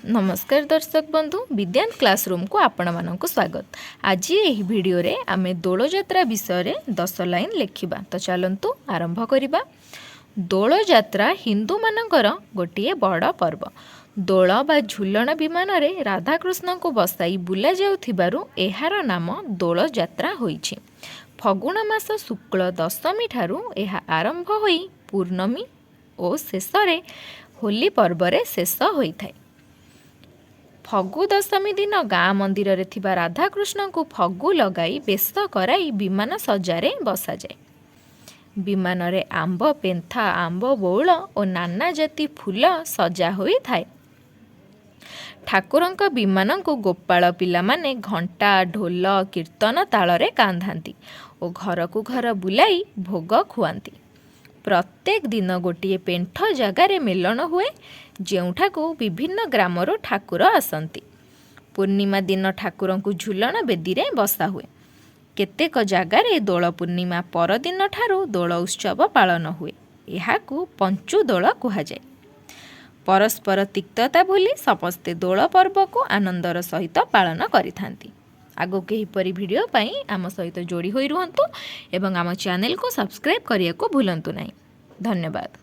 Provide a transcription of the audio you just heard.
नमस्कार दर्शक बंधु विज्ञान क्लासरूम को आपण मानक स्वागत। आज यही भिडियो रे आमे दोल जात्रा विषय 10 लाइन लेखिबा। तो चलंतु आरंभ करिबा। दोल जात्रा हिंदू मानकर गोटे बड़ पर्व। दोल बा झुलन विमान रे राधा कृष्ण को बसाई बुला जाउथिबारु एहार नाम दोल जात्रा होईछि। फगुण मास शुक्ल दशमी ठारू एहा आरंभ होई पूर्णमी और शेष रे होली पर्व रे शेष होइथाय। फगु दशमी दिन गाँ मंदिर रे थिबा राधाकृष्ण को फगु लगाई बेश कराई विमान सजारे बसा जाए। विमान रे आंब पेंथा आंब बौल और नाना जाति फूल सजा होई थाए। ठाकुरंक विमान को गोपाल पिला माने घंटा ढोल कीर्तन ताଳରେ कांधांती और घर को घर बुलाई भोग खुआंती। प्रत्येक दिन गोटे पेंठ जगार मेलन हुए जेउठाकू विभिन्न ग्रामर ठाकुर आसती। पूर्णिमा दिन ठाकुर को झुलन बेदी रे बसा हुए। केतेक जगार दोल पूर्णिमा परदिन ठारू दोल उत्सव पालन हुए। एहाकू पंचु दोल कुहाଯାଏ। परस्पर तिक्तता भूली समस्ते दोल पर्व को आनंदर सहित पालन करिथांती। आगो केहीपरि वीडियो पाई आम सहित जोड़ी होई रुहंतु एवं आम चैनल को सब्सक्राइब करिया को भूलंतु नहीं। धन्यवाद।